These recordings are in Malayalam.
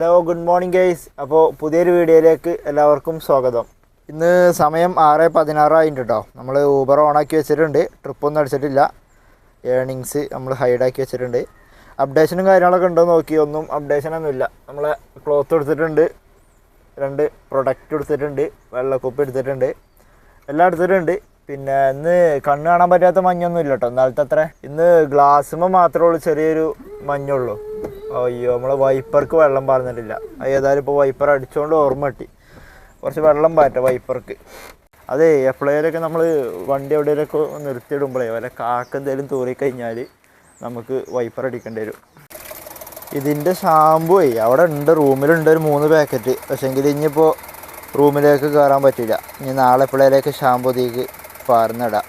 Hello good morning guys. അപ്പോൾ പുതിയൊരു വീഡിയോയിലേക്ക് എല്ലാവർക്കും സ്വാഗതം. ഇന്ന് സമയം 6:16 കേട്ടോ. നമ്മൾ ഊബർ ഓണാക്കി വെച്ചിട്ടുണ്ട്. ട്രിപ്പൊന്നും അടിച്ചിട്ടില്ല. ഏർണിങ്സ് നമ്മൾ ഹൈഡാക്കി വെച്ചിട്ടുണ്ട്. അപ്ഡേഷനും കാര്യങ്ങളൊക്കെ ഉണ്ടോ നോക്കി. ഒന്നും അപ്ഡേഷനൊന്നുമില്ല. നമ്മളെ ക്ലോത്ത് എടുത്തിട്ടുണ്ട്, 2 പ്രൊഡക്റ്റ് എടുത്തിട്ടുണ്ട്, വെള്ളക്കുപ്പി എടുത്തിട്ടുണ്ട്, എല്ലാം എടുത്തിട്ടുണ്ട്. പിന്നെ ഇന്ന് കണ്ണ് കാണാൻ പറ്റാത്ത മഞ്ഞൊന്നും ഇല്ല കേട്ടോ. ഇന്നാളത്തെ അത്ര. ഇന്ന് ഗ്ലാസ്സുമ്പോൾ മാത്രമേ ഉള്ളൂ ചെറിയൊരു മഞ്ഞുള്ളൂ. അയ്യോ, നമ്മൾ വൈപ്പർക്ക് വെള്ളം പാർന്നിട്ടില്ല. ഏതായാലും ഇപ്പോൾ വൈപ്പർ അടിച്ചുകൊണ്ട് ഓർമ്മ കിട്ടി. കുറച്ച് വെള്ളം പാറ്റ വൈപ്പർക്ക്. അതെ, എപ്പോഴേലൊക്കെ നമ്മൾ വണ്ടി എവിടെയൊക്കെ നിർത്തിയിടുമ്പോഴേ വല്ല കാക്കെന്തെങ്കിലും തൂറിക്കഴിഞ്ഞാൽ നമുക്ക് വൈപ്പർ അടിക്കേണ്ടി വരും. ഇതിൻ്റെ ഷാമ്പു അവിടെ ഉണ്ട്, റൂമിലുണ്ട് ഒരു 3 പാക്കറ്റ്. പക്ഷേങ്കിൽ ഇനിയിപ്പോൾ റൂമിലേക്ക് കയറാൻ പറ്റില്ല. ഇനി നാളെ എപ്പോഴേലേക്ക് ഷാമ്പു തീക്ക് പാർന്നിടാം.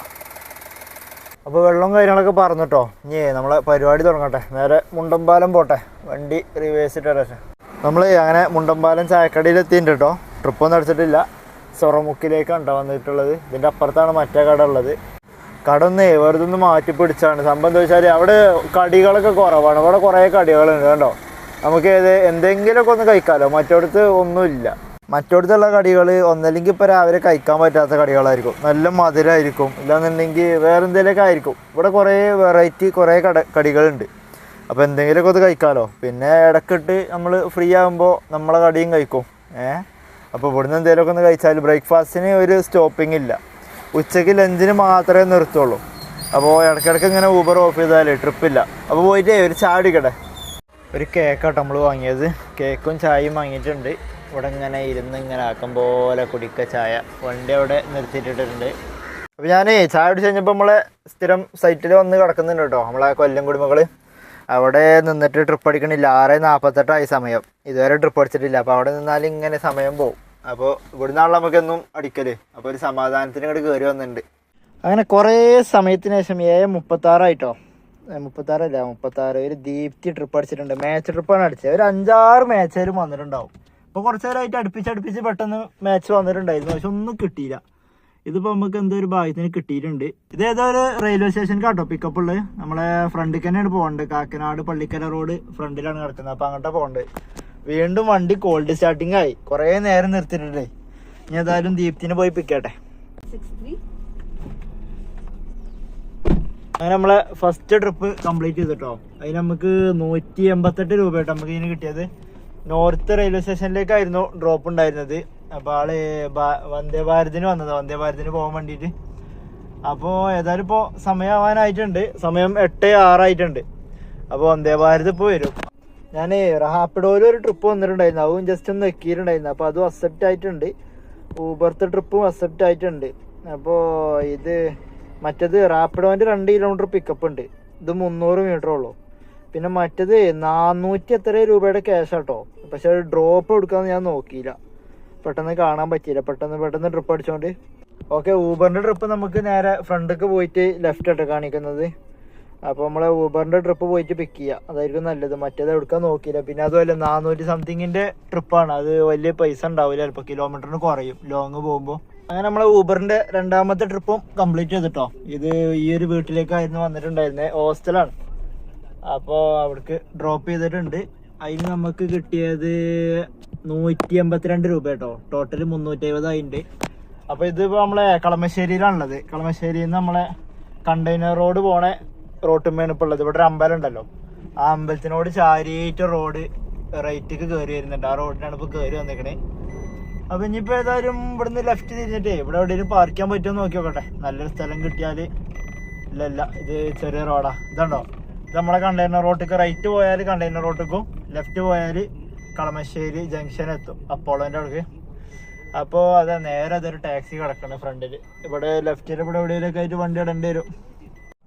അപ്പോൾ വെള്ളവും കാര്യങ്ങളൊക്കെ പറഞ്ഞിട്ടോ. ഇനി നമ്മളെ പരിപാടി തുടങ്ങട്ടെ. നേരെ മുണ്ടമ്പാലം പോട്ടെ. വണ്ടി റിവേഴ്സ് ഇട്ടേ. നമ്മൾ അങ്ങനെ മുണ്ടമ്പാലം ചായക്കടയിൽ എത്തിയിട്ടുണ്ട് കേട്ടോ. ട്രിപ്പൊന്നും അടിച്ചിട്ടില്ല. സൊറമുക്കിലേക്കാണ് കേട്ടോ വന്നിട്ടുള്ളത്. ഇതിൻ്റെ അപ്പുറത്താണ് മറ്റേ കട ഉള്ളത്. കട ഒന്ന് വെറുതെ ഒന്ന് മാറ്റി പിടിച്ചാണ്. സംഭവം എന്താ വെച്ചാൽ അവിടെ കടികളൊക്കെ കുറവാണ്. ഇവിടെ കുറേ കടികളുണ്ട് കേട്ടോ. നമുക്ക് എന്തെങ്കിലുമൊക്കെ ഒന്ന് കഴിക്കാമല്ലോ. മറ്റോടത്ത് ഒന്നുമില്ല. മറ്റോടത്തുള്ള കടികൾ ഒന്നല്ലെങ്കിൽ ഇപ്പോൾ രാവിലെ കഴിക്കാൻ പറ്റാത്ത കടികളായിരിക്കും, നല്ല മധുരമായിരിക്കും, ഇല്ലാന്നുണ്ടെങ്കിൽ വേറെ എന്തെങ്കിലുമൊക്കെ ആയിരിക്കും. ഇവിടെ കുറേ വെറൈറ്റി കുറേ കടികളുണ്ട്. അപ്പോൾ എന്തെങ്കിലുമൊക്കെ ഒന്ന് കഴിക്കാമല്ലോ. പിന്നെ ഇടയ്ക്കിട്ട് നമ്മൾ ഫ്രീ ആകുമ്പോൾ നമ്മളെ കടിയും കഴിക്കും. അപ്പോൾ ഇവിടുന്ന് എന്തെങ്കിലുമൊക്കെ ഒന്ന് കഴിച്ചാൽ ബ്രേക്ക്ഫാസ്റ്റിന് ഒരു സ്റ്റോപ്പിംഗ് ഇല്ല. ഉച്ചയ്ക്ക് ലഞ്ചിന് മാത്രമേ നിർത്തുള്ളൂ. അപ്പോൾ ഇടയ്ക്കിടയ്ക്ക് ഇങ്ങനെ ഊബർ ഓഫ് ചെയ്താൽ ട്രിപ്പില്ല. അപ്പോൾ പോയിട്ട് ഒരു ചായ കുടിക്കട്ടെ. ഒരു കേക്കാട്ടോ നമ്മൾ വാങ്ങിയത്. കേക്കും ചായയും വാങ്ങിയിട്ടുണ്ട്. ഇവിടെ ഇങ്ങനെ ഇങ്ങനെ ആക്കും പോലെ കുടിക്ക ചായ. വണ്ടി അവിടെ നിർത്തിയിട്ടിട്ടുണ്ട്. അപ്പോൾ ഞാൻ ചായ കുടിച്ച് കഴിഞ്ഞപ്പോൾ നമ്മളെ സ്ഥിരം സൈറ്റിൽ വന്ന് കിടക്കുന്നുണ്ട് കേട്ടോ. നമ്മളെ കൊല്ലം കുടുംബങ്ങൾ അവിടെ നിന്നിട്ട് ട്രിപ്പ് അടിക്കണില്ല. 6:48 സമയം. ഇതുവരെ ട്രിപ്പ് അടിച്ചിട്ടില്ല. അപ്പോൾ അവിടെ നിന്നാൽ ഇങ്ങനെ സമയം പോകും. അപ്പോൾ ഇവിടുന്നാണല്ലോ നമുക്കെന്നും അടിക്കൽ. അപ്പോൾ ഒരു സമാധാനത്തിന് ഇങ്ങോട്ട് കയറി വന്നിട്ടുണ്ട്. അങ്ങനെ കുറേ സമയത്തിന് ശേഷം 7:36 36 ഒരു ദീപ്തി ട്രിപ്പ് അടിച്ചിട്ടുണ്ട്. മാച്ച് ട്രിപ്പാണ് അടിച്ചത്. ഒരു 5-6 മാച്ചേലും വന്നിട്ടുണ്ടാവും. ഇപ്പോൾ കുറച്ച് നേരമായിട്ട് അടുപ്പിച്ച് പെട്ടെന്ന് മാച്ച് വന്നിട്ടുണ്ടായിരുന്നു. പക്ഷെ ഒന്നും കിട്ടിയില്ല. ഇതിപ്പോൾ നമുക്ക് എന്തോ ഒരു ഭാഗ്യത്തിന് കിട്ടിയിട്ടുണ്ട്. ഇതേതോ ഒരു റെയിൽവേ സ്റ്റേഷൻ കേട്ടോ പിക്കപ്പ് ഉള്ളത്. നമ്മളെ ഫ്രണ്ടിൽ തന്നെയാണ് പോകേണ്ടത്. കാക്കനാട് പള്ളിക്കര റോഡ് ഫ്രണ്ടിലാണ് കിടക്കുന്നത്. അപ്പോൾ അങ്ങോട്ടാണ് പോകേണ്ടത്. വീണ്ടും വണ്ടി കോൾഡ് സ്റ്റാർട്ടിങ് ആയി. കുറേ നേരം നിർത്തിയിട്ടുണ്ട്. ഇനി ഏതായാലും ദീപ്തിനെ പോയി പിക്കട്ടെ. അങ്ങനെ നമ്മളെ ഫസ്റ്റ് ട്രിപ്പ് കംപ്ലീറ്റ് ചെയ്തിട്ടോ. അതിന് നമുക്ക് 188 രൂപയായിട്ട് നമുക്ക് ഇതിന് കിട്ടിയത്. നോർത്ത് റെയിൽവേ സ്റ്റേഷനിലേക്കായിരുന്നു ഡ്രോപ്പ് ഉണ്ടായിരുന്നത്. അപ്പോൾ ആള് വന്ദേ ഭാരതിന് വന്നത്, വന്ദേ ഭാരതിന് പോകാൻ വേണ്ടിയിട്ട്. അപ്പോൾ ഏതായാലും ഇപ്പോൾ സമയമാവാനായിട്ടുണ്ട്. സമയം 8:06 ആയിട്ടുണ്ട്. അപ്പോൾ വന്ദേ ഭാരത് ഇപ്പോൾ വരും. ഞാൻ റാപ്പിഡോയിൽ ഒരു ട്രിപ്പ് വന്നിട്ടുണ്ടായിരുന്നു. അതും ജസ്റ്റ് ഒന്ന് വെക്കിയിട്ടുണ്ടായിരുന്നു. അപ്പോൾ അതും അക്സെപ്റ്റ് ആയിട്ടുണ്ട്. ഊബർത്തെ ട്രിപ്പും അക്സെപ്റ്റ് ആയിട്ടുണ്ട്. അപ്പോൾ ഇത് മറ്റേത് റാപ്പിഡോൻ്റെ 2 കിലോമീറ്റർ പിക്കപ്പ് ഉണ്ട്. ഇത് 300 മീറ്റർ ഉള്ളൂ. പിന്നെ മറ്റേത് 400 എത്ര രൂപയുടെ ക്യാഷ് ആട്ടോ. പക്ഷെ അത് ഡ്രോപ്പ് എടുക്കാമെന്ന് ഞാൻ നോക്കിയില്ല. പെട്ടെന്ന് കാണാൻ പറ്റിയില്ല. പെട്ടെന്ന് ട്രിപ്പ് അടിച്ചോണ്ട്. ഓക്കെ, ഊബറിൻ്റെ ട്രിപ്പ് നമുക്ക് നേരെ ഫ്രണ്ടിലേക്ക് പോയിട്ട് ലെഫ്റ്റ് ആയിട്ട് കാണിക്കുന്നത്. അപ്പോൾ നമ്മളെ ഊബറിൻ്റെ ട്രിപ്പ് പോയിട്ട് പിക്ക് ചെയ്യുക, അതായിരിക്കും നല്ലത്. മറ്റേത് എടുക്കാൻ നോക്കിയില്ല. പിന്നെ അതുമല്ല 400 സംതിങ്ങിൻ്റെ ട്രിപ്പാണ്. അത് വലിയ പൈസ ഉണ്ടാവില്ല. ചിലപ്പോൾ കിലോമീറ്ററിന് കുറയും ലോങ് പോകുമ്പോൾ. അങ്ങനെ നമ്മളെ ഊബറിൻ്റെ 2ാമത്തെ ട്രിപ്പും കംപ്ലീറ്റ് ചെയ്തിട്ടോ. ഇത് ഈ ഒരു വീട്ടിലേക്കായിരുന്നു വന്നിട്ടുണ്ടായിരുന്നത്. ഹോസ്റ്റലാണ്. അപ്പോൾ അവിടേക്ക് ഡ്രോപ്പ് ചെയ്തിട്ടുണ്ട്. അതിന് നമുക്ക് കിട്ടിയത് 182 രൂപ കേട്ടോ. ടോട്ടൽ 370 ആയിട്ടുണ്ട്. അപ്പോൾ ഇതിപ്പോൾ നമ്മളെ കളമശ്ശേരിയിലാണുള്ളത്. കളമശ്ശേരിയിൽ നിന്ന് നമ്മളെ കണ്ടെയ്നർ റോഡ് പോണ റോട്ടുമ്മയാണ് ഇപ്പോൾ ഉള്ളത്. ഇവിടെ ഒരു അമ്പലം ഉണ്ടല്ലോ, ആ അമ്പലത്തിനോട് ചാരിയിട്ട് റോഡ് റൈറ്റിക്ക് കയറി വരുന്നുണ്ട്. ആ റോഡിനാണ് ഇപ്പോൾ കയറി വന്നിരിക്കണേ. അപ്പോൾ ഇനിയിപ്പോൾ ഏതായാലും ഇവിടുന്ന് ലെഫ്റ്റ് തിരിഞ്ഞിട്ട് ഇവിടെ എവിടെയും പാർക്ക് ചെയ്യാൻ പറ്റുമോ നോക്കി നോക്കട്ടെ. നല്ലൊരു സ്ഥലം കിട്ടിയാൽ. ഇല്ല ഇത് ചെറിയ റോഡാ. ഇതുണ്ടോ, ഇത് നമ്മളെ കണ്ടെയ്നർ റോട്ടിക്ക് റൈറ്റ് പോയാൽ കണ്ടെയ്നർ റോട്ടിക്കും, ലെഫ്റ്റ് പോയാൽ കളമശ്ശേരി ജംഗ്ഷൻ എത്തും, അപ്പോളോൻ്റെ അവിടേക്ക്. അപ്പോൾ അതെ നേരെ അതൊരു ടാക്സി കിടക്കണം ഫ്രണ്ടിൽ. ഇവിടെ ലെഫ്റ്റിൽ ഇവിടെ എവിടെയെങ്കിലൊക്കെ ആയിട്ട് വണ്ടി ഇടേണ്ടി വരും.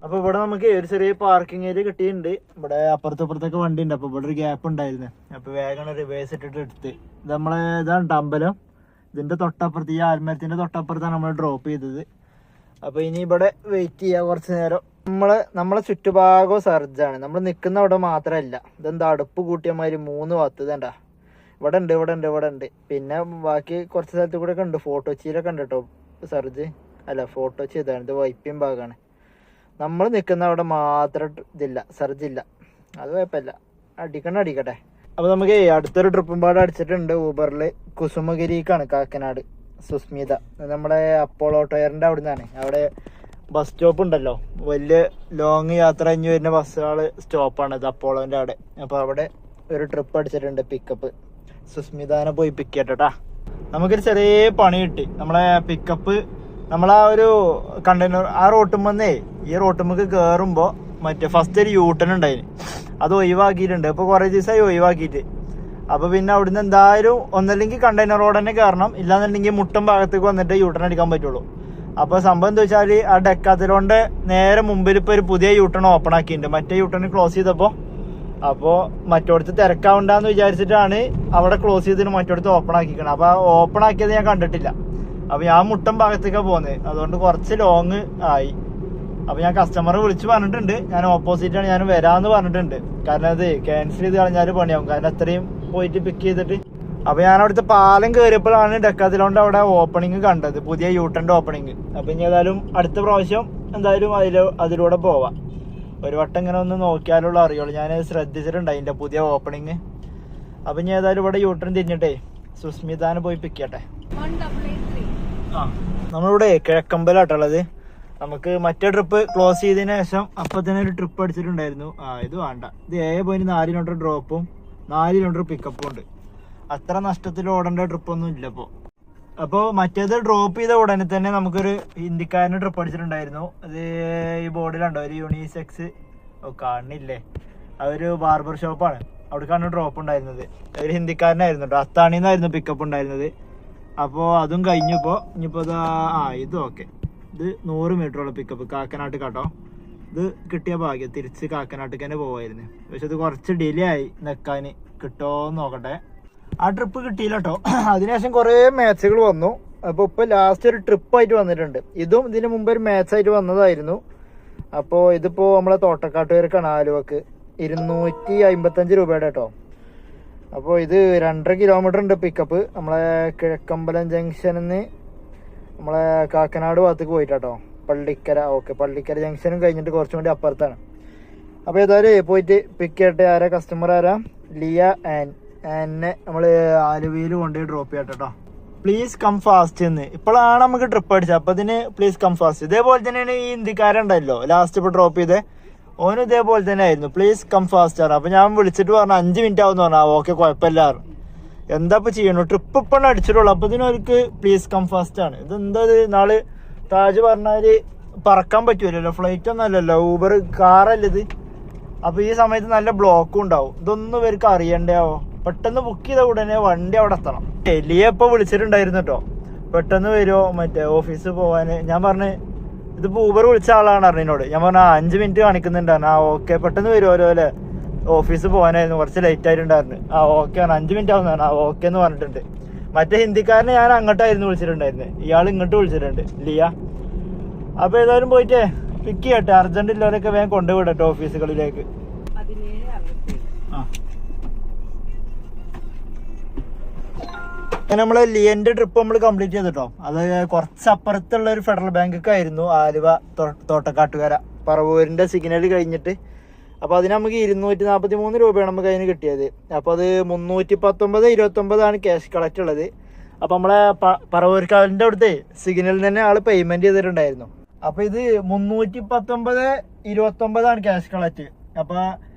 അപ്പോൾ ഇവിടെ നമുക്ക് ഒരു ചെറിയ പാർക്കിംഗ് ഏരിയ കിട്ടിയിട്ടുണ്ട്. ഇവിടെ അപ്പുറത്തൊക്കെ വണ്ടി ഉണ്ട്. അപ്പോൾ ഇവിടെ ഒരു ഗ്യാപ്പ് ഉണ്ടായിരുന്നു. അപ്പോൾ വേഗം റിവേഴ്സ് ഇട്ടിട്ട് എടുത്ത്. ഇത് നമ്മളെ ഇതാണ് അമ്പലം. ഇതിൻ്റെ തൊട്ടപ്പുറത്ത്, ഈ ആൽമരത്തിൻ്റെ തൊട്ടപ്പുറത്താണ് നമ്മൾ ഡ്രോപ്പ് ചെയ്തത്. അപ്പോൾ ഇനി ഇവിടെ വെയിറ്റ് ചെയ്യുക കുറച്ച് നേരം. നമ്മളെ ചുറ്റുഭാഗവും സർജാണ്. നമ്മൾ നിൽക്കുന്ന അവിടെ മാത്രമല്ല. ഇതെന്താ അടുപ്പ് കൂട്ടിയമാതിരി 3 ഭാഗത്ത് ഇതേണ്ട. ഇവിടെ ഉണ്ട്. പിന്നെ ബാക്കി കുറച്ച് സ്ഥലത്ത് കൂടെ ഒക്കെ ഉണ്ട്. ഫോട്ടോ കൊച്ചിയിലൊക്കെ ഉണ്ട് കേട്ടോ സർജ്. അല്ല, ഫോട്ടോ കൊച്ചി ഇതാണ്. ഇത് വൈപ്പിൻ ഭാഗമാണ്. നമ്മൾ നിൽക്കുന്ന അവിടെ മാത്രം ഇതില്ല, സർജില്ല. അത് കുഴപ്പമില്ല. അടിക്കട്ടെ. അപ്പോൾ നമുക്ക് അടുത്തൊരു ട്രിപ്പും പാട് അടിച്ചിട്ടുണ്ട് ഊബറിൽ. കുസുമഗിരിക്കാണ്, കാക്കനാട്. സുസ്മിത, നമ്മുടെ അപ്പോളോ ടയറിൻ്റെ അവിടെ നിന്നാണ്. അവിടെ ബസ് സ്റ്റോപ്പ് ഉണ്ടല്ലോ, വലിയ ലോങ് യാത്ര കഴിഞ്ഞ് വരുന്ന ബസ്സുകൾ സ്റ്റോപ്പാണ് ഇത്, അപ്പോളോൻ്റെ അവിടെ. അപ്പോൾ അവിടെ ഒരു ട്രിപ്പ് അടിച്ചിട്ടുണ്ട്, പിക്കപ്പ്. സുസ്മിതാനെ പോയി പിക്ക് ചെയ്യട്ടാ. നമുക്കൊരു ചെറിയ പണി കിട്ടി. നമ്മളെ പിക്കപ്പ് നമ്മളാ ഒരു കണ്ടെയ്നർ ആ റോട്ടുമ്പന്നേ, ഈ റോട്ടുമ്പക്ക് കയറുമ്പോൾ മറ്റേ ഫസ്റ്റ് ഒരു യൂട്ടൺ ഉണ്ടായിന്, അത് ഒഴിവാക്കിയിട്ടുണ്ട്. ഇപ്പോൾ കുറേ ദിവസമായി ഒഴിവാക്കിയിട്ട്. അപ്പോൾ പിന്നെ അവിടുന്ന് എന്തായാലും ഒന്നല്ലെങ്കിൽ കണ്ടെയ്നർ റോഡ് തന്നെ കയറണം, ഇല്ലാന്നുണ്ടെങ്കിൽ മുട്ടം ഭാഗത്തേക്ക് വന്നിട്ട് യൂട്ടൺ അടിക്കാൻ പറ്റുള്ളൂ. അപ്പോൾ സംഭവം എന്താ വെച്ചാൽ ആ ഡെക്കാത്തലോണ്ട് നേരെ മുമ്പിൽ ഇപ്പോൾ ഒരു പുതിയ യൂട്ടൺ ഓപ്പൺ ആക്കിയിട്ടുണ്ട്. മറ്റേ യൂട്ടൺ ക്ലോസ് ചെയ്തപ്പോൾ അപ്പോൾ മറ്റോടത്ത് തിരക്കാവണ്ടെന്ന് വിചാരിച്ചിട്ടാണ് അവിടെ ക്ലോസ് ചെയ്തിട്ട് മറ്റോടത്ത് ഓപ്പൺ ആക്കിക്കണം. അപ്പോൾ ആ ഓപ്പൺ ആക്കിയത് ഞാൻ കണ്ടിട്ടില്ല. അപ്പോൾ ഞാൻ മുട്ടം ഭാഗത്തേക്കാണ് പോകുന്നത്, അതുകൊണ്ട് കുറച്ച് ലോങ് ആയി. അപ്പോൾ ഞാൻ കസ്റ്റമറെ വിളിച്ച് പറഞ്ഞിട്ടുണ്ട്, ഞാൻ ഓപ്പോസിറ്റാണ്, ഞാൻ വരാമെന്ന് പറഞ്ഞിട്ടുണ്ട്. കാരണം അത് ക്യാൻസൽ ചെയ്ത് കളഞ്ഞാൽ പണിയാവും, കാരണം അത്രയും പോയിട്ട് പിക്ക് ചെയ്തിട്ട്. അപ്പോൾ ഞാൻ അവിടുത്തെ പാലം കയറിയപ്പോഴാണ് ഡെക്കാത്തലോണ്ട് അവിടെ ഓപ്പണിങ് കണ്ടത്, പുതിയ യൂട്ടൻ്റെ ഓപ്പണിങ്. അപ്പോൾ ഇനി ഏതായാലും അടുത്ത പ്രാവശ്യം എന്തായാലും അതിലൂടെ പോവാം. ഒരു വട്ടം ഇങ്ങനെ ഒന്ന് നോക്കിയാലുള്ള അറിയുള്ളൂ. ഞാൻ ശ്രദ്ധിച്ചിട്ടുണ്ട് അതിൻ്റെ പുതിയ ഓപ്പണിങ്. അപ്പം ഇനി ഏതായാലും ഇവിടെ യൂട്ടൺ തിരിഞ്ഞിട്ടേ സുസ്മിതാനെ പോയി പിക്ക് ചെയ്യട്ടെ. നമ്മളിവിടെ കിഴക്കമ്പലാട്ടുള്ളത്. നമുക്ക് മറ്റേ ട്രിപ്പ് ക്ലോസ് ചെയ്തതിന് ശേഷം അപ്പം തന്നെ ഒരു ട്രിപ്പ് അടിച്ചിട്ടുണ്ടായിരുന്നു. ഇത് വേണ്ട, ഇത് 7.4 കിലോമീറ്റർ ഡ്രോപ്പും 4 കിലോമീറ്റർ പിക്കപ്പും ഉണ്ട്. അത്ര നഷ്ടത്തിൽ ഓടേണ്ട ട്രിപ്പൊന്നും ഇല്ല ഇപ്പോൾ. അപ്പോൾ മറ്റേത് ഡ്രോപ്പ് ചെയ്ത ഉടനെ തന്നെ നമുക്കൊരു ഹിന്ദിക്കാരന് ട്രിപ്പ് അടിച്ചിട്ടുണ്ടായിരുന്നു. അത് ഈ ബോർഡിലുണ്ടോ, ഒരു യൂണിസെക്സ് കാണില്ലേ, അതൊരു ബാർബർ ഷോപ്പാണ്, അവിടേക്കാണ് ഡ്രോപ്പ് ഉണ്ടായിരുന്നത്. ഒരു ഹിന്ദിക്കാരനായിരുന്നു കേട്ടോ, അത്താണിന്നായിരുന്നു പിക്കപ്പ് ഉണ്ടായിരുന്നത്. അപ്പോൾ അതും കഴിഞ്ഞപ്പോൾ ഇനിയിപ്പോൾ ഇത് ഓക്കെ. ഇത് 100 മീറ്ററുള്ള പിക്കപ്പ് കാക്കനാട്ട് കേട്ടോ. ഇത് കിട്ടിയ ഭാഗ്യം, തിരിച്ച് കാക്കനാട്ടിക്ക് തന്നെ പോവായിരുന്നു. പക്ഷെ ഇത് കുറച്ച് ഡിലേ ആയി നിൽക്കാൻ, കിട്ടുമോയെന്ന് നോക്കട്ടെ. ആ ട്രിപ്പ് കിട്ടിയില്ല കേട്ടോ. അതിനുശേഷം കുറേ മാച്ചുകൾ വന്നു. അപ്പോൾ ഇപ്പോൾ ലാസ്റ്റ് ഒരു ട്രിപ്പായിട്ട് വന്നിട്ടുണ്ട്. ഇതും ഇതിന് മുമ്പ് ഒരു മാച്ചായിട്ട് വന്നതായിരുന്നു. അപ്പോൾ ഇതിപ്പോൾ നമ്മളെ തോട്ടക്കാട്ടുകാർക്കാണ്, ആലുവക്ക് 255 രൂപയുടെ കേട്ടോ. അപ്പോൾ ഇത് 2.5 കിലോമീറ്റർ ഉണ്ട് പിക്കപ്പ്. നമ്മളെ കിഴക്കമ്പലം ജംഗ്ഷനിൽ നിന്ന് നമ്മളെ കാക്കനാട് ഭാഗത്തേക്ക് പോയിട്ടാട്ടോ, പള്ളിക്കര. ഓക്കെ, പള്ളിക്കര ജംഗ്ഷനും കഴിഞ്ഞിട്ട് കുറച്ചും കൂടി അപ്പുറത്താണ്. അപ്പോൾ ഏതായാലും പോയിട്ട് പിക്ക് ചെയ്യട്ടെ. ആരാ കസ്റ്റമർ ആരാ? ലിയ എന്നെ നമ്മൾ ആലുവയിൽ കൊണ്ടുപോയി ഡ്രോപ്പ് ചെയ്യട്ടെ കേട്ടോ. പ്ലീസ് കം ഫാസ്റ്റ് എന്ന് ഇപ്പോഴാണ് നമുക്ക് ട്രിപ്പ് അടിച്ചത്. അപ്പോൾ ഇതിന് പ്ലീസ് കം ഫാസ്റ്റ്. ഇതേപോലെ തന്നെയാണ് ഈ ഹിന്ദിക്കാരുണ്ടല്ലോ ലാസ്റ്റ് ഇപ്പോൾ ഡ്രോപ്പ് ചെയ്തേ, ഓനും ഇതേപോലെ തന്നെ ആയിരുന്നു, പ്ലീസ് കം ഫാസ്റ്റ് ആണ്. അപ്പോൾ ഞാൻ വിളിച്ചിട്ട് പറഞ്ഞു 5 മിനിറ്റ് ആവുമെന്ന് പറഞ്ഞു. ഓക്കെ കുഴപ്പമില്ല. എന്താ ഇപ്പോൾ ചെയ്യണു, ട്രിപ്പ് ഇപ്പോഴാണ് അടിച്ചിട്ടുള്ളൂ. അപ്പോൾ ഇതിനൊരു പ്ലീസ് കം ഫാസ്റ്റ് ആണ്. ഇതെന്താ നാള് താജ് പറഞ്ഞാൽ പറക്കാൻ പറ്റൂലല്ലോ, ഫ്ലൈറ്റ് ഒന്നും അല്ലല്ലോ, ഊബർ കാറല്ല ഇത്. അപ്പോൾ ഈ സമയത്ത് നല്ല ബ്ലോക്കും ഉണ്ടാവും. ഇതൊന്നും ഇവർക്ക് അറിയണ്ടാവോ. പെട്ടെന്ന് ബുക്ക് ചെയ്ത ഉടനെ വണ്ടി അവിടെ എത്തണം. ലിയ ഇപ്പോൾ വിളിച്ചിട്ടുണ്ടായിരുന്നു കേട്ടോ, പെട്ടെന്ന് വരുമോ മറ്റേ ഓഫീസിൽ പോകാൻ. ഞാൻ പറഞ്ഞു ഇതിപ്പോൾ ഊബർ വിളിച്ച ആളാണ് അറിഞ്ഞോട്. ഞാൻ പറഞ്ഞു 5 മിനിറ്റ് കാണിക്കുന്നുണ്ടായിരുന്നു. ഓക്കെ പെട്ടെന്ന് വരുമോ അല്ലേ, ഓഫീസിൽ പോകാനായിരുന്നു, കുറച്ച് ലേറ്റ് ആയിട്ടുണ്ടായിരുന്നു. ഓക്കെ ആണ്, 5 മിനിറ്റ് ആവുന്നതാണ്. ഓക്കെ എന്ന് പറഞ്ഞിട്ടുണ്ട്. മറ്റേ ഹിന്ദിക്കാരനെ ഞാൻ അങ്ങോട്ടായിരുന്നു വിളിച്ചിട്ടുണ്ടായിരുന്നത്, ഇയാൾ ഇങ്ങോട്ട് വിളിച്ചിട്ടുണ്ട്, ലിയ. അപ്പോൾ ഏതായാലും പോയിട്ടേ പിക്ക് ചെയ്യട്ടെ. അർജന്റ് ഇല്ലവരൊക്കെ വേഗം കൊണ്ടുവിടട്ടെ ഓഫീസുകളിലേക്ക്. അങ്ങനെ നമ്മളെ ലിയന്റെ ട്രിപ്പ് നമ്മൾ കംപ്ലീറ്റ് ചെയ്തിട്ടോ. അത് കുറച്ച് അപ്പുറത്തുള്ള ഒരു ഫെഡറൽ ബാങ്കൊക്കെ ആയിരുന്നു, ആലുവ തോട്ടക്കാട്ടുകര പറവൂരിന്റെ സിഗ്നൽ കഴിഞ്ഞിട്ട്. അപ്പോൾ അതിന് നമുക്ക് 243 രൂപയാണ് നമുക്ക് അതിന് കിട്ടിയത്. അപ്പോൾ അത് 319.29 ക്യാഷ് കളക്ട് ഉള്ളത്. അപ്പോൾ നമ്മളെ പറവൂർക്കാവിൻ്റെ അവിടുത്തെ സിഗ്നലിൽ തന്നെ ആൾ പേയ്മെന്റ് ചെയ്തിട്ടുണ്ടായിരുന്നു. അപ്പോൾ ഇത് 319.29 ക്യാഷ് കളക്ട്. അപ്പോൾ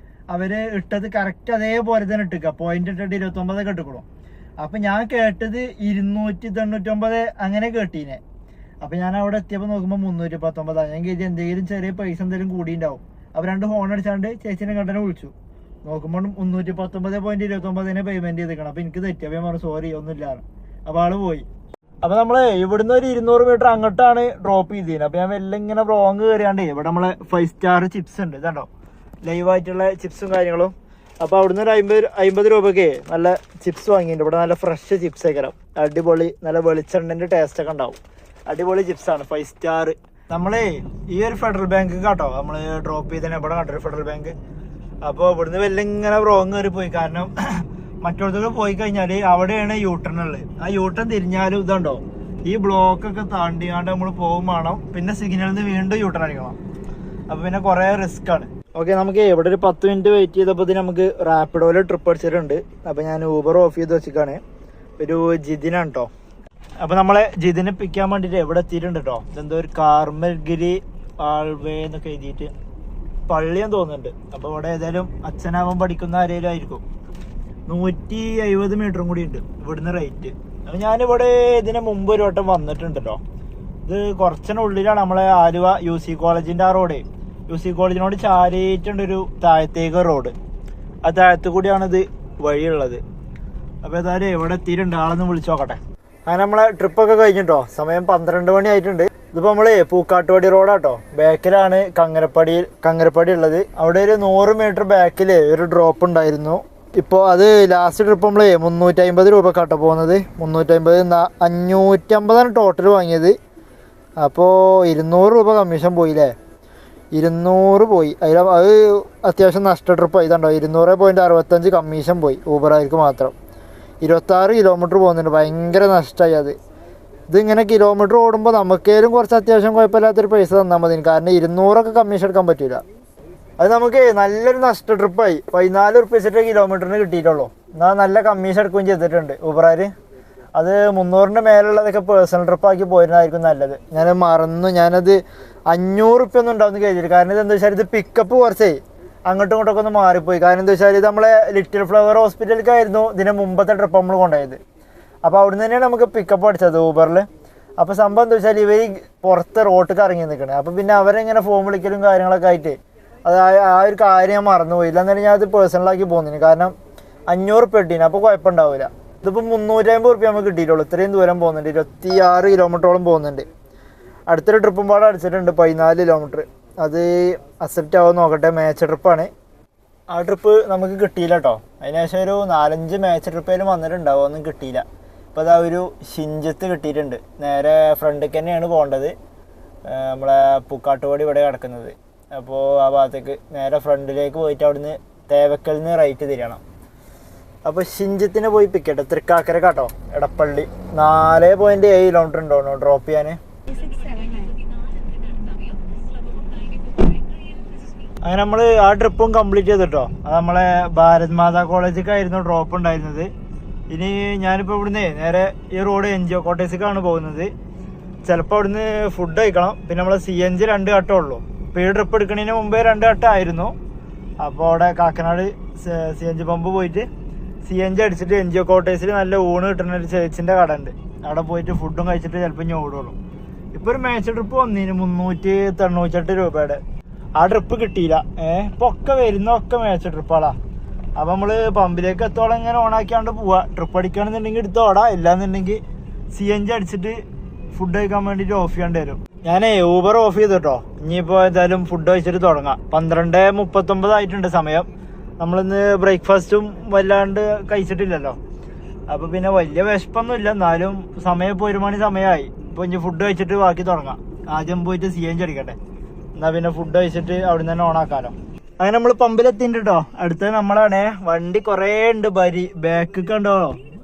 അവര് ഇട്ടത് കറക്റ്റ് അതേപോലെ തന്നെ ഇട്ടിക്കുക, പോയിന്റ് ഇട്ടിട്ട് 29 ഇട്ടിക്കണം. അപ്പൊ ഞാൻ കേട്ടത് 299 അങ്ങനെ കേട്ടീനെ. അപ്പൊ ഞാൻ അവിടെ എത്തിയപ്പോൾ നോക്കുമ്പോൾ 319. ഞാൻ കരുതി എന്തെങ്കിലും ചെറിയ പൈസ എന്തെങ്കിലും കൂടിയുണ്ടാവും. അപ്പൊ 2 ഹോൺ അടിച്ചാണ്ട് ചേച്ചിനെ കണ്ടനെ വിളിച്ചു. നോക്കുമ്പോൾ 319.29 പേയ്മെന്റ് ചെയ്തേക്കണം. അപ്പൊ എനിക്ക് തെറ്റി. അപ്പൊ ഞാൻ പറഞ്ഞു സോറി ഒന്നുമില്ല. അപ്പൊ ആള് പോയി. അപ്പൊ നമ്മള് ഇവിടുന്ന് ഒരു 200 മീറ്റർ അങ്ങോട്ടാണ് ഡ്രോപ്പ് ചെയ്തത്. അപ്പൊ ഞാൻ വെല്ലം ഇങ്ങനെ റോങ് കയറിയാണ്ട് ഇവിടെ നമ്മളെ 5 സ്റ്റാർ ചിപ്സ് ഉണ്ട്, ഇതാണ്ടോ ലൈവായിട്ടുള്ള ചിപ്സും കാര്യങ്ങളും. അപ്പോൾ അവിടുന്ന് ഒരു 50 രൂപയ്ക്ക് നല്ല ചിപ്സ് വാങ്ങിയിട്ടുണ്ട്. ഇവിടെ നല്ല ഫ്രഷ് ചിപ്സ് ആയിക്കരാം, അടിപൊളി, നല്ല വെളിച്ചെണ്ണൻ്റെ ടേസ്റ്റ് ഒക്കെ ഉണ്ടാവും. അടിപൊളി ചിപ്സാണ്, 5 സ്റ്റാർ. നമ്മളേ ഈ ഒരു ഫെഡറൽ ബാങ്ക് കേട്ടോ നമ്മൾ ഡ്രോപ്പ് ചെയ്തതിന് ഇവിടെ കണ്ടൊരു ഫെഡറൽ ബാങ്ക്. അപ്പോൾ ഇവിടുന്ന് വല്ല ഇങ്ങനെ റോങ് കയറി പോയി. കാരണം മറ്റൊടത്തൊക്കെ പോയി കഴിഞ്ഞാൽ അവിടെയാണ് യൂട്ടൺ ഉള്ളത്. ആ യൂട്ടൺ തിരിഞ്ഞാലും ഇതുണ്ടോ ഈ ബ്ലോക്കൊക്കെ താണ്ടിയാണ്ട് നമ്മൾ പോകും വേണം. പിന്നെ സിഗ്നലിൽ നിന്ന് വീണ്ടും യൂട്ടൺ അടിക്കണം. അപ്പോൾ പിന്നെ കുറേ റിസ്ക് ആണ്. ഓക്കെ, നമുക്ക് ഇവിടെ ഒരു 10 മിനിറ്റ് വെയിറ്റ് ചെയ്തപ്പോൾ നമുക്ക് റാപ്പിഡോയിൽ ട്രിപ്പ് അടിച്ചിട്ടുണ്ട്. അപ്പോൾ ഞാൻ ഊബർ ഓഫ് ചെയ്ത് വെച്ചിട്ടാണ്. ഒരു ജിതിനാണ് കേട്ടോ. അപ്പോൾ നമ്മളെ ജിതിനെ പിക്കാൻ വേണ്ടിയിട്ട് എവിടെ എത്തിയിട്ടുണ്ട് കേട്ടോ. ഇതെന്തോ ഒരു കാർമൽഗിരി ആൾവേ എന്നൊക്കെ എഴുതിയിട്ട് പള്ളിയെന്ന് തോന്നുന്നുണ്ട്. അപ്പോൾ ഇവിടെ ഏതായാലും അച്ഛനാവാൻ പഠിക്കുന്ന ആരെങ്കിലും ആയിരിക്കും. 150 മീറ്ററും കൂടി ഉണ്ട് ഇവിടുന്ന് റേറ്റ്. അപ്പോൾ ഞാനിവിടെ ഇതിന് മുമ്പ് ഒരു വട്ടം വന്നിട്ടുണ്ട് കേട്ടോ. ഇത് കുറച്ചിനുള്ളിലാണ് നമ്മളെ ആലുവ UC കോളേജിൻ്റെ ആ റോഡ്. UC കോളേജിനോട് ചാരിയിട്ടുണ്ടൊരു താഴത്തേക്ക് റോഡ്. ആ താഴത്ത് കൂടിയാണ് ഇത് വഴിയുള്ളത്. അപ്പോൾ ഏതായാലും എവിടെ എത്തിയിട്ടുണ്ട്, ആളൊന്ന് വിളിച്ചു നോക്കട്ടെ. അങ്ങനെ നമ്മളെ ട്രിപ്പൊക്കെ കഴിഞ്ഞിട്ടോ. സമയം 12 മണി ആയിട്ടുണ്ട്. ഇതിപ്പോൾ നമ്മൾ പൂക്കാട്ടുപടി റോഡാട്ടോ. ബാക്കിലാണ് കങ്ങരപ്പടി ഉള്ളത്. അവിടെ ഒരു 100 മീറ്റർ ബാക്കിൽ ഒരു ഡ്രോപ്പ് ഉണ്ടായിരുന്നു. ഇപ്പോൾ അത് ലാസ്റ്റ് ട്രിപ്പ് നമ്മൾ 350 രൂപക്കാട്ടോ പോകുന്നത്. 350 550 ടോട്ടൽ വാങ്ങിയത്. അപ്പോൾ 200 രൂപ കമ്മീഷൻ പോയില്ലേ. 200 പോയി. അത് അത്യാവശ്യം നഷ്ട ട്രിപ്പ് ആയതുണ്ടോ. 200.65 കമ്മീഷൻ പോയി ഊബറായിരിക്കും മാത്രം. 26 കിലോമീറ്റർ പോകുന്നുണ്ട്. ഭയങ്കര നഷ്ടമായി അത്. ഇതിങ്ങനെ കിലോമീറ്റർ ഓടുമ്പോൾ നമുക്കേലും കുറച്ച് അത്യാവശ്യം കുഴപ്പമില്ലാത്തൊരു പൈസ തന്നാൽ മതി. കാരണം 200 കമ്മീഷൻ എടുക്കാൻ പറ്റില്ല. അത് നമുക്ക് നല്ലൊരു നഷ്ട ട്രിപ്പായി. 14 ഉറുപ്പിക വെച്ചിട്ട് കിലോമീറ്ററിന് കിട്ടിയിട്ടുള്ളൂ. എന്നാൽ നല്ല കമ്മീഷൻ എടുക്കുകയും ചെയ്തിട്ടുണ്ട് ഊബറാർ. അത് 300ൻ്റെ മേലുള്ളതൊക്കെ പേഴ്സണൽ ട്രിപ്പാക്കി പോയിരുന്നതായിരിക്കും നല്ലത്. ഞാൻ മറന്നു. ഞാനത് 500 ഉറുപ്പിക ഒന്നും ഉണ്ടാവുമെന്ന് കരുതിയിട്ട്. കാരണം ഇതെന്താ വെച്ചാൽ ഇത് പിക്കപ്പ് കുറച്ചേ അങ്ങോട്ടും ഇങ്ങോട്ടൊക്കെ ഒന്ന് മാറിപ്പോയി. കാരണം എന്താ വെച്ചാൽ ഇത് നമ്മളെ ലിറ്റിൽ ഫ്ലവർ ഹോസ്പിറ്റലിലേക്കായിരുന്നു ഇതിന് മുമ്പത്തെ ട്രിപ്പ് നമ്മൾ കൊണ്ടുപോയത്. അപ്പോൾ അവിടുന്ന് തന്നെയാണ് നമുക്ക് പിക്കപ്പ് അടിച്ചത് ഊബറിൽ. അപ്പോൾ സംഭവം എന്താ വെച്ചാൽ ഇവർ പുറത്ത് റോട്ടിൽ ഇറങ്ങി നിൽക്കണേ. അപ്പോൾ പിന്നെ അവരെങ്ങനെ ഫോൺ വിളിക്കലും കാര്യങ്ങളൊക്കെ ആയിട്ട് അത് ആ ഒരു കാര്യം ഞാൻ മറന്നുപോയി. ഇല്ലാന്നാലും ഞാൻ അത് പേഴ്സണലാക്കി പോകുന്നതിന്. കാരണം 500 ഉറുപ്പിക കിട്ടീന്. അപ്പോൾ കുഴപ്പമുണ്ടാവില്ല. ഇതിപ്പോൾ 350 ഉറുപ്പിക നമുക്ക് കിട്ടിയിട്ടുള്ളൂ. ഇത്രയും ദൂരം പോകുന്നുണ്ട്. 26 കിലോമീറ്ററോളം പോകുന്നുണ്ട്. അടുത്തൊരു ട്രിപ്പും പാടെ അടിച്ചിട്ടുണ്ട് 14 കിലോമീറ്റർ. അത് അക്സെപ്റ്റ് ആവുമെന്ന് നോക്കട്ടെ. മാച്ച് ട്രിപ്പാണ്. ആ ട്രിപ്പ് നമുക്ക് കിട്ടിയില്ല കേട്ടോ. അതിനുശേഷം ഒരു 4-5 മാച്ച് ട്രിപ്പേലും വന്നിട്ടുണ്ടാവും. ഒന്നും കിട്ടിയില്ല. ഇപ്പോൾ അതാ ഒരു ഷിഞ്ചത്ത് കിട്ടിയിട്ടുണ്ട്. നേരെ ഫ്രണ്ടിലേക്ക് തന്നെയാണ് പോകേണ്ടത്. നമ്മളെ പൂക്കാട്ടുപടി ഇവിടെ കിടക്കുന്നത്. അപ്പോൾ ആ ഭാഗത്തേക്ക് നേരെ ഫ്രണ്ടിലേക്ക് പോയിട്ട് അവിടുന്ന് തേവക്കലിൽ നിന്ന് റൈറ്റ് തിരിയണം. അപ്പോൾ ഷിഞ്ചത്തിന് പോയി പിക്കട്ടെ. തൃക്കാക്കര കേട്ടോ, എടപ്പള്ളി. 4.7 കിലോമീറ്റർ ഉണ്ടോ ഡ്രോപ്പ് ചെയ്യാൻ. അങ്ങനെ നമ്മൾ ആ ട്രിപ്പും കംപ്ലീറ്റ് ചെയ്തിട്ടോ. അത് നമ്മളെ ഭാരത് മാതാ കോളേജിലേക്കായിരുന്നു ഡ്രോപ്പ് ഉണ്ടായിരുന്നത്. ഇനി ഞാനിപ്പോൾ ഇവിടുന്ന് നേരെ ഈ റോഡ് NGO കോട്ടേഴ്സിലേക്കാണ് പോകുന്നത്. ചിലപ്പോൾ അവിടുന്ന് ഫുഡ് കഴിക്കണം. പിന്നെ നമ്മൾ CNG 2 ഘട്ടമേ ഉള്ളൂ. ഇപ്പോൾ ഈ ട്രിപ്പ് എടുക്കുന്നതിന് മുമ്പേ 2 ഘട്ടമായിരുന്നു. അപ്പോൾ അവിടെ കാക്കനാട് CNG പമ്പ് പോയിട്ട് CNG അടിച്ചിട്ട് NGO കോട്ടേഴ്സിൽ നല്ല ഊണ് കിട്ടുന്ന ഒരു ചേച്ചിൻ്റെ കട ഉണ്ട്. അവിടെ പോയിട്ട് ഫുഡും കഴിച്ചിട്ട് ചിലപ്പോൾ ഇനി ഓടുള്ളൂ. ഇപ്പോൾ ഒരു മാച്ച് ട്രിപ്പ് വന്നതിന് 398 രൂപയുടെ. ആ ട്രിപ്പ് കിട്ടിയില്ല. ഇപ്പോൾ ഒക്കെ വരുന്നൊക്കെ മാച്ച് ട്രിപ്പുകളാ. അപ്പോൾ നമ്മൾ പമ്പിലേക്ക് എത്തോളം ഇങ്ങനെ ഓണാക്കിയാണ്ട് പോവാ. ട്രിപ്പ് അടിക്കുകയാണെന്നുണ്ടെങ്കിൽ എടുത്ത് ഓടാം. ഇല്ലാന്നുണ്ടെങ്കിൽ CNG അടിച്ചിട്ട് ഫുഡ് കഴിക്കാൻ വേണ്ടിയിട്ട് ഓഫ് ചെയ്യേണ്ടി വരും. ഞാൻ ഊബർ ഓഫ് ചെയ്തു കേട്ടോ. ഇനിയിപ്പോൾ ഏതായാലും ഫുഡ് കഴിച്ചിട്ട് തുടങ്ങാം. 12:39 ആയിട്ടുണ്ട് സമയം. നമ്മളിന്ന് ബ്രേക്ക്ഫാസ്റ്റും വല്ലാണ്ട് കഴിച്ചിട്ടില്ലല്ലോ. അപ്പോൾ പിന്നെ വലിയ വിശപ്പൊന്നുമില്ല. എന്നാലും സമയം ഇപ്പോൾ 1 മണി സമയമായി. ഇപ്പോൾ ഇനി ഫുഡ് കഴിച്ചിട്ട് ബാക്കി തുടങ്ങാം. ആദ്യം പോയിട്ട് CNG അടിക്കട്ടെ. എന്നാൽ പിന്നെ ഫുഡ് കഴിച്ചിട്ട് അവിടെ നിന്ന് തന്നെ ഓണാക്കാലോ. അങ്ങനെ നമ്മൾ പമ്പിലെത്തിയിട്ടുണ്ട് കേട്ടോ. അടുത്ത നമ്മളാണേ. വണ്ടി കുറേ ഉണ്ട്. ബാക്ക് കണ്ടോ,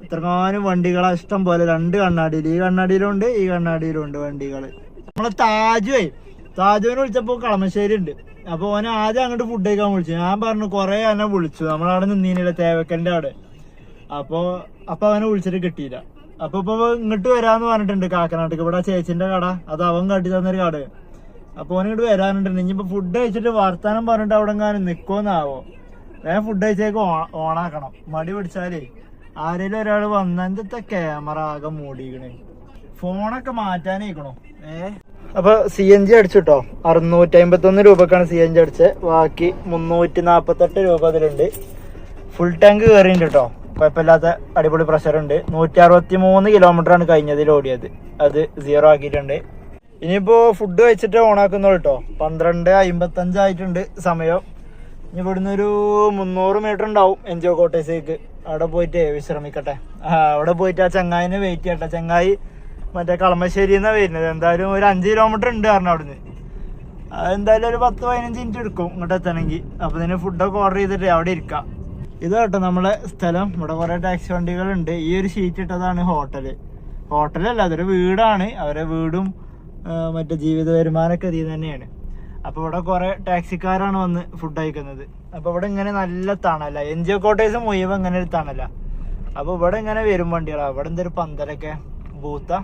ഇത്രങ്ങാനും വണ്ടികളാ ഇഷ്ടം പോലെ. 2 കണ്ണാടിയിൽ, ഈ കണ്ണാടിയിലും ഉണ്ട് ഈ കണ്ണാടിയിലും ഉണ്ട് വണ്ടികൾ. നമ്മളെ താജുവിനെ വിളിച്ചപ്പോൾ കളമശ്ശേരി ഉണ്ട്. അപ്പോൾ ഓനെ ആദ്യം അങ്ങോട്ട് ഫുഡ് കഴിക്കാൻ വിളിച്ചു. ഞാൻ പറഞ്ഞു കുറേ എന്നെ വിളിച്ചു. നമ്മളവിടെ നിന്നീനില്ല തേവക്കലിൻ്റെ അവിടെ. അപ്പോൾ അവനെ വിളിച്ചിട്ട് കിട്ടിയില്ല. അപ്പോൾ ഇങ്ങോട്ട് വരാമെന്ന് പറഞ്ഞിട്ടുണ്ട് കാക്കനാട്ടിക്ക്. ഇവിടെ ചേച്ചിൻ്റെ കട, അത് അവൻ കാട്ടി തന്നൊരു കട. അപ്പോൾ ഓനിങ്ങോട്ട് വരാനുണ്ട്. ഇനിയിപ്പോൾ ഫുഡ് കഴിച്ചിട്ട് വർത്താനം പറഞ്ഞിട്ട് അവിടെ എങ്ങാനും നിൽക്കുമെന്നാവോ. വേഗം ഫുഡ് കഴിച്ചേക്ക് ഓണാക്കണം. മടി പിടിച്ചാലേ ആരെങ്കിലും ഒരാൾ വന്ന എന്തൊക്കെ ക്യാമറ ആകെ മൂടിക്കണേ. ഫോണൊക്കെ മാറ്റാനേക്കണോ. അപ്പോൾ CNG അടിച്ചിട്ടോ. 651 രൂപക്കാണ് CNG അടിച്ചത്. ബാക്കി 348 രൂപ അതിലുണ്ട്. ഫുൾ ടാങ്ക് കയറിയിട്ടുണ്ട് കേട്ടോ. കുഴപ്പമില്ലാത്ത അടിപൊളി പ്രഷറുണ്ട്. 163 കിലോമീറ്ററാണ് കഴിഞ്ഞതിൽ ഓടിയത്. അത് 0 ആക്കിയിട്ടുണ്ട്. ഇനിയിപ്പോൾ ഫുഡ് കഴിച്ചിട്ട് ഓണാക്കുന്നുള്ളൂ കേട്ടോ. 12:55 ആയിട്ടുണ്ട് സമയം. ഇനി ഇവിടുന്ന് ഒരു 300 മീറ്റർ ഉണ്ടാവും NGO കോട്ടേഴ്സിലേക്ക്. അവിടെ പോയിട്ട് വിശ്രമിക്കട്ടെ. അവിടെ പോയിട്ട് ആ ചങ്ങായിനെ വെയിറ്റ് ചെയ്യട്ടെ. ചങ്ങായി മറ്റേ കളമശ്ശേരിന്നാണ് വരുന്നത്. എന്തായാലും ഒരു 5 കിലോമീറ്റർ ഉണ്ട് കാരണം അവിടുന്ന്. എന്തായാലും ഒരു 10-15 മിനിറ്റ് എടുക്കും ഇങ്ങോട്ട് എത്തണമെങ്കിൽ. അപ്പോൾ ഇതിന് ഫുഡൊക്കെ ഓർഡർ ചെയ്തിട്ട് അവിടെ ഇരിക്കാം. ഇത് കേട്ടോ നമ്മളെ സ്ഥലം. ഇവിടെ കുറേ ടാക്സി വണ്ടികളുണ്ട്. ഈ ഒരു ഷീറ്റ് ഇട്ടതാണ് ഹോട്ടലല്ല, അതൊരു വീടാണ്. അവരെ വീടും മറ്റേ ജീവിത വരുമാനമൊക്കെ ഇതിൽ തന്നെയാണ്. അപ്പോൾ ഇവിടെ കുറേ ടാക്സിക്കാരാണ് വന്ന് ഫുഡ് കഴിക്കുന്നത്. അപ്പോൾ ഇവിടെ ഇങ്ങനെ നല്ല തണല, NGO ക്വാർട്ടേഴ്സ് മുഴുവൻ ഇങ്ങനെ ഒരു തണല. അപ്പോൾ ഇവിടെ ഇങ്ങനെ വരും വണ്ടികളാണ്. ഇവിടെ എന്തൊരു പന്തലൊക്കെ ബൂത്താ,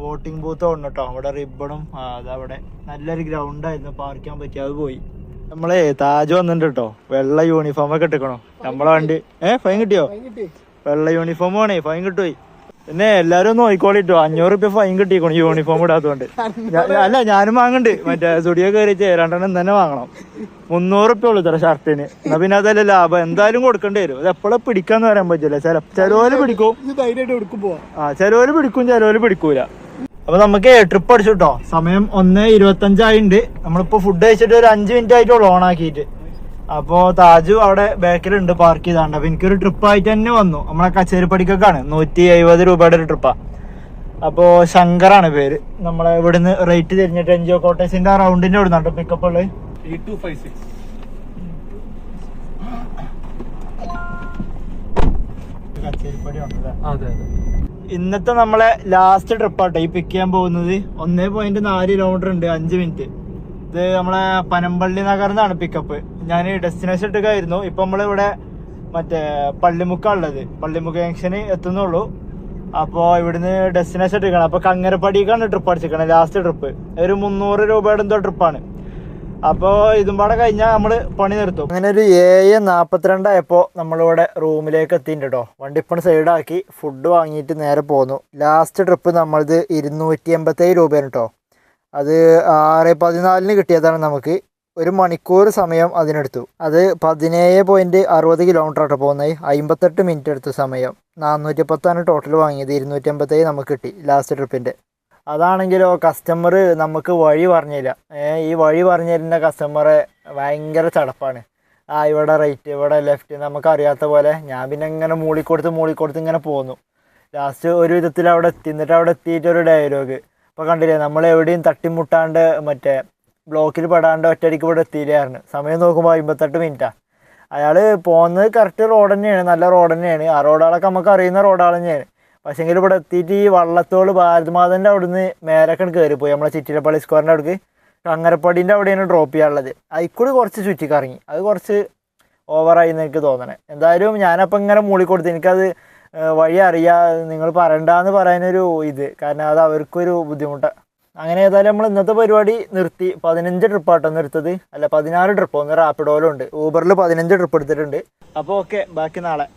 വോട്ടിംഗ് ബൂത്ത് ഉണ്ട് കേട്ടോ. ഇവിടെ റിബണും അതവിടെ നല്ലൊരു ഗ്രൗണ്ടായിരുന്നു, പാർക്ക് ചെയ്യാൻ പറ്റി. അത് പോയി. നമ്മളെ താജ് വന്നിട്ടുണ്ട് കേട്ടോ. വെള്ള യൂണിഫോം ഒക്കെ ഇട്ടിക്കണോ നമ്മളെ വണ്ടി. ഫൈൻ കിട്ടിയോ? വെള്ള യൂണിഫോം ആണേ, ഫൈൻ കിട്ടുപോയി. പിന്നെ എല്ലാരും ഒന്ന് നോക്കിക്കോളിട്ടോ. 500 റുപ്യ ഫൈൻ കിട്ടിക്കണു യൂണിഫോം ഇടാത്തതുകൊണ്ട്. അല്ല, ഞാനും വാങ്ങണ്ട്. മറ്റേ സ്റ്റുഡിയോ കയറിച്ച് 2 തന്നെ വാങ്ങണം. 300 റുപ്യ ഉള്ളു ഇത്ര ഷർട്ടിന്. എന്നാ പിന്നെ അതല്ല ലാഭം, എന്തായാലും കൊടുക്കേണ്ടി വരും. അത് എപ്പോഴും പിടിക്കാന്ന് പറയാൻ പറ്റില്ല. ചിലവര് പിടിക്കും, ചിലവര് പിടിക്കും, ചിലവര് പിടിക്കൂല. അപ്പൊ നമുക്ക് ട്രിപ്പ് അടിച്ചു കേട്ടോ. സമയം 1:25 നമ്മളിപ്പോ ഫുഡ് കഴിച്ചിട്ട് ഒരു 5 മിനിറ്റ് ആയിട്ടുള്ളൂ ഓൺ ആക്കിയിട്ട്. അപ്പോ താജു അവിടെ ബാക്കിലുണ്ട് പാർക്ക് ചെയ്താണ്ട്. അപ്പൊ എനിക്കൊരു ട്രിപ്പായിട്ട് തന്നെ വന്നു. നമ്മളെ കച്ചേരിപ്പടിക്കൊക്കെയാണ് 170 രൂപയുടെ ഒരു ട്രിപ്പാ. അപ്പോ ശങ്കറാണ് പേര്. നമ്മളെ ഇവിടുന്ന് റേറ്റ് തിരിഞ്ഞിട്ട് NGO ക്വാർട്ടേഴ്സിന്റെ ആ റൗണ്ടിന്റെ ഇവിടുന്നുണ്ട് പിക്കപ്പ് ഉള്ളത്. 8256. കച്ചേരിപ്പടി ഉണ്ടല്ലേ? അതെ അതെ. ഇന്നത്തെ നമ്മളെ ലാസ്റ്റ് ട്രിപ്പാട്ടോ ഈ പിക്ക് ചെയ്യാൻ പോകുന്നത്. 1.4 കിലോമീറ്റർ ഉണ്ട്, 5 മിനിറ്റ്. ഇത് നമ്മളെ പനമ്പള്ളി നഗറിന്നാണ് പിക്കപ്പ്. ഞാൻ ഡെസ്റ്റിനേഷൻ ഇട്ടുകയായിരുന്നു. ഇപ്പൊ നമ്മളിവിടെ മറ്റേ പള്ളിമുക്കാണുള്ളത്. പള്ളിമുക്ക് ജംഗ്ഷന് എത്തുന്നുള്ളൂ. അപ്പോൾ ഇവിടുന്ന് ഡെസ്റ്റിനേഷൻ ഇട്ടിരിക്കണം. അപ്പൊ കങ്ങരപ്പടിക്കാണ് ട്രിപ്പ് അടിച്ചിരിക്കണം, ലാസ്റ്റ് ട്രിപ്പ്. ഒരു 300 രൂപയുടെ എന്തോ ട്രിപ്പാണ്. അപ്പോൾ ഇതും പാടെ കഴിഞ്ഞാൽ നമ്മൾ പണി നിർത്തും. അങ്ങനെ ഒരു 7:42 ആയപ്പോൾ നമ്മളിവിടെ റൂമിലേക്ക് എത്തിയിട്ടുണ്ട് കേട്ടോ. വണ്ടി ഇപ്പം സൈഡാക്കി ഫുഡ് വാങ്ങിയിട്ട് നേരെ പോന്നു. ലാസ്റ്റ് ട്രിപ്പ് നമ്മളത് 287 രൂപയാണ് കേട്ടോ. അത് 6:14 കിട്ടിയതാണ് നമുക്ക്. 1 മണിക്കൂർ സമയം അതിനെടുത്തു. അത് 17.60 കിലോമീറ്റർ ആട്ടോ പോകുന്നത്. 58 മിനിറ്റ് എടുത്ത സമയം. 410 ടോട്ടൽ വാങ്ങിയത്. 287 നമുക്ക് കിട്ടി ലാസ്റ്റ് ട്രിപ്പിൻ്റെ. അതാണെങ്കിലോ കസ്റ്റമർ നമുക്ക് വഴി പറഞ്ഞില്ല. ഈ വഴി പറഞ്ഞു തരുന്ന കസ്റ്റമറെ ഭയങ്കര ചടപ്പാണ്. ഇവിടെ റൈറ്റ്, ഇവിടെ ലെഫ്റ്റ്, നമുക്കറിയാത്ത പോലെ. ഞാൻ പിന്നെ ഇങ്ങനെ മൂളിക്കൊടുത്ത് ഇങ്ങനെ പോന്നു. ലാസ്റ്റ് ഒരു വിധത്തിൽ അവിടെ എത്തി. എന്നിട്ട് അവിടെ എത്തിയിട്ടൊരു ഡയലോഗ് ഇപ്പോൾ കണ്ടില്ലേ, നമ്മൾ എവിടെയും തട്ടിമുട്ടാണ്ട് മറ്റേ ബ്ലോക്കിൽ പെടാണ്ട് ഒറ്റയടിക്ക് ഇവിടെ എത്തിയില്ലായിരുന്നു. സമയം നോക്കുമ്പോൾ 58 മിനിറ്റാണ്. അയാൾ പോകുന്നത് കറക്റ്റ് റോഡ് തന്നെയാണ്, നല്ല റോഡ് തന്നെയാണ്. ആ റോഡുകളൊക്കെ നമുക്ക് അറിയുന്ന റോഡുകൾ തന്നെയാണ്. പക്ഷേങ്കിൽ ഇവിടെ എത്തിയിട്ട് ഈ വള്ളത്തോൾ ഭാരതമാതൻ്റെ അവിടുന്ന് മേലൊക്കെ കയറിപ്പോയി. നമ്മളെ ചിറ്റിലപ്പള്ളി സ്ക്വയറിൻ്റെ അവിടേക്ക് കങ്ങരപ്പടീൻ്റെ അവിടെയാണ് ഡ്രോപ്പ് ചെയ്യാനുള്ളത്. അതിൽക്കൂടി കുറച്ച് ചുറ്റിക്കറങ്ങി. അത് കുറച്ച് ഓവറായി എന്ന് എനിക്ക് തോന്നണേ. എന്തായാലും ഞാനപ്പോൾ ഇങ്ങനെ മൂളിക്കൊടുത്ത് എനിക്കത് വഴി അറിയാം, നിങ്ങൾ പറയണ്ടെന്ന് പറയാനൊരു ഇത്, കാരണം അത് അവർക്കൊരു ബുദ്ധിമുട്ടാണ്. അങ്ങനെ ഏതായാലും നമ്മൾ ഇന്നത്തെ പരിപാടി നിർത്തി. 15 ട്രിപ്പാട്ടോ നിർത്തത്, അല്ല 16 ട്രിപ്പ്. ഒന്ന് റാപ്പിഡോയിലും ഉണ്ട്, ഊബറിൽ 15 ട്രിപ്പ് എടുത്തിട്ടുണ്ട്. അപ്പോൾ ഓക്കെ, ബാക്കി നാളെ.